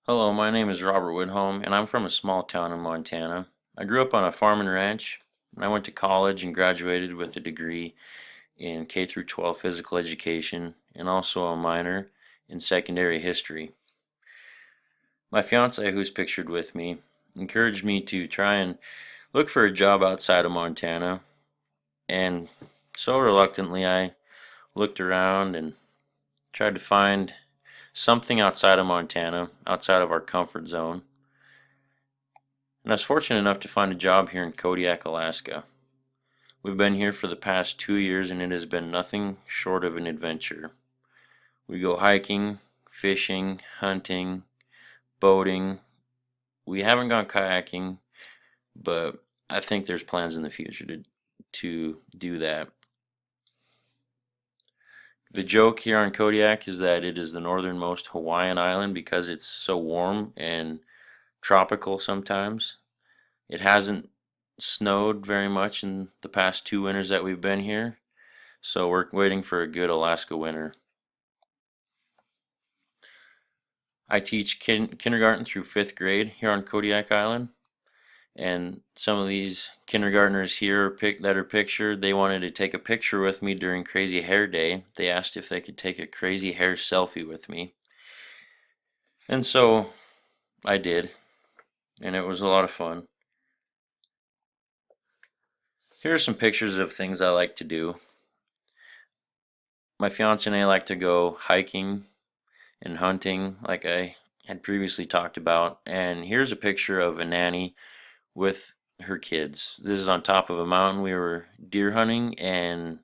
Hello, my name is Robert Woodholm, and I'm from a small town in Montana. I grew up on a farm and ranch, and I went to college and graduated with a degree in K through 12 physical education and also a minor in secondary history. My fiance, who's pictured with me, encouraged me to try and look for a job outside of Montana, and so reluctantly I looked around and tried to find something outside of Montana, outside of our comfort zone. And I was fortunate enough to find a job here in Kodiak, Alaska. We've been here for the past 2 years and it has been nothing short of an adventure. We go hiking, fishing, hunting, boating. We haven't gone kayaking, but I think there's plans in the future to do that. The joke here on Kodiak is that it is the northernmost Hawaiian island because it's so warm and tropical sometimes. It hasn't snowed very much in the past 2 winters that we've been here, so we're waiting for a good Alaska winter. I teach kindergarten through 5th grade here on Kodiak Island, and some of these kindergartners here that are pictured, they wanted to take a picture with me during Crazy Hair Day. They asked if they could take a crazy hair selfie with me, and so I did, and it was a lot of fun. Here are some pictures of things I like to do. My fiance and I like to go hiking and hunting, like I had previously talked about. And here's a picture of a nanny with her kids. This is on top of a mountain. We were deer hunting and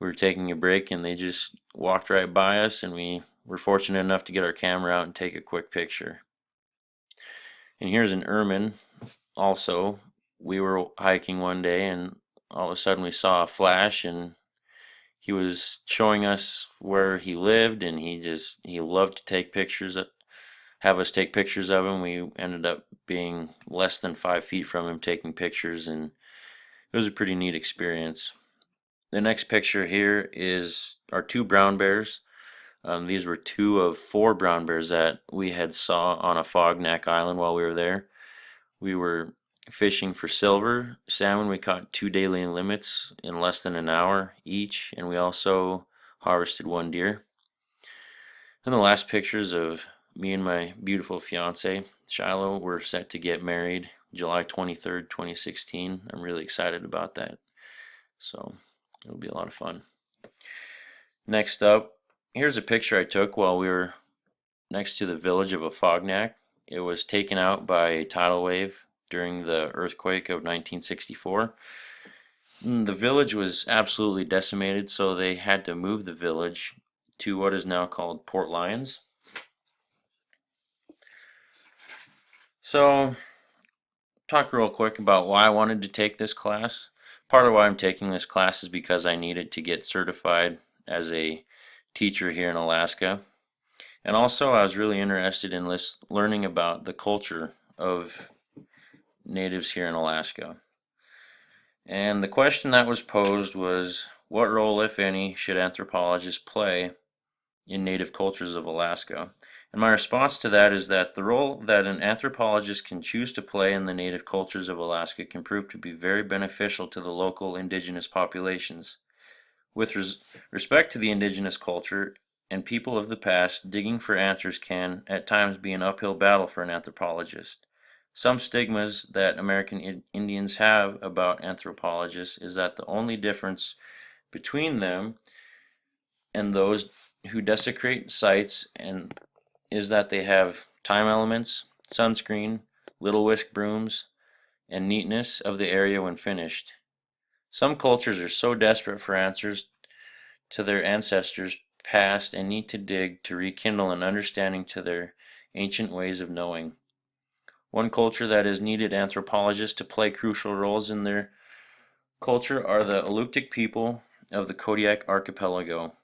we were taking a break, and they just walked right by us, and we were fortunate enough to get our camera out and take a quick picture. And here's an ermine also. We were hiking one day, and all of a sudden we saw a flash, and he was showing us where he lived, and he loved to take pictures, have us take pictures of him. We ended up being less than 5 feet from him taking pictures, and it was a pretty neat experience. The next picture here is our two brown bears. These were two of four brown bears that we had saw on a fog neck island while we were there. We were fishing for silver salmon. We caught two daily limits in less than an hour each, and we also harvested one deer. And the last pictures of me and my beautiful fiance, Shiloh, we're set to get married July 23rd, 2016. I'm really excited about that. So it'll be a lot of fun. Next up, here's a picture I took while we were next to the village of Afognak. It was taken out by a tidal wave during the earthquake of 1964. The village was absolutely decimated, so they had to move the village to what is now called Port Lions. So, talk real quick about why I wanted to take this class. Part of why I'm taking this class is because I needed to get certified as a teacher here in Alaska. And also, I was really interested in learning about the culture of natives here in Alaska. And the question that was posed was, what role, if any, should anthropologists play in native cultures of Alaska? And my response to that is that the role that an anthropologist can choose to play in the native cultures of Alaska can prove to be very beneficial to the local indigenous populations. With respect to the indigenous culture and people of the past, digging for answers can at times be an uphill battle for an anthropologist. Some stigmas that American Indians have about anthropologists is that the only difference between them and those who desecrate sites and is that they have time elements, sunscreen, little whisk brooms, and neatness of the area when finished. Some cultures are so desperate for answers to their ancestors past and need to dig to rekindle an understanding to their ancient ways of knowing. One culture that has needed anthropologists to play crucial roles in their culture are the Alutiiq people of the Kodiak archipelago.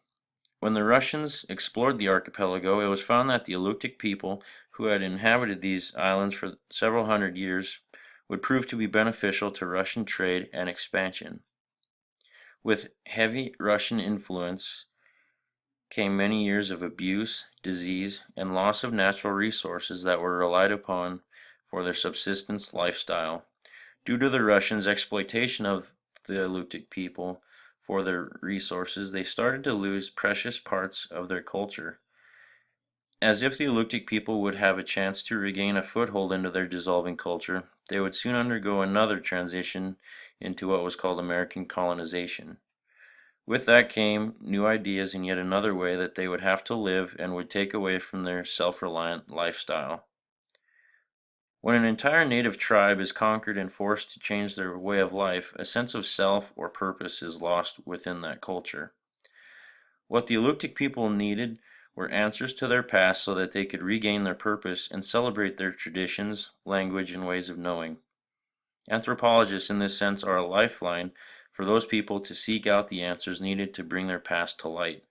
When the Russians explored the archipelago, it was found that the Alutiiq people, who had inhabited these islands for several hundred years, would prove to be beneficial to Russian trade and expansion. With heavy Russian influence came many years of abuse, disease, and loss of natural resources that were relied upon for their subsistence lifestyle. Due to the Russians' exploitation of the Alutiiq people for their resources, they started to lose precious parts of their culture. As if the Alutiiq people would have a chance to regain a foothold into their dissolving culture, they would soon undergo another transition into what was called American colonization. With that came new ideas in yet another way that they would have to live and would take away from their self-reliant lifestyle. When an entire native tribe is conquered and forced to change their way of life, a sense of self or purpose is lost within that culture. What the Alutiiq people needed were answers to their past so that they could regain their purpose and celebrate their traditions, language, and ways of knowing. Anthropologists, in this sense, are a lifeline for those people to seek out the answers needed to bring their past to light.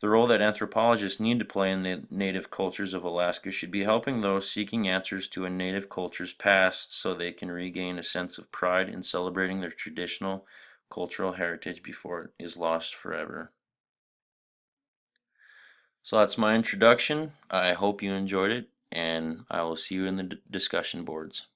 The role that anthropologists need to play in the native cultures of Alaska should be helping those seeking answers to a native culture's past so they can regain a sense of pride in celebrating their traditional cultural heritage before it is lost forever. So that's my introduction. I hope you enjoyed it, and I will see you in the discussion boards.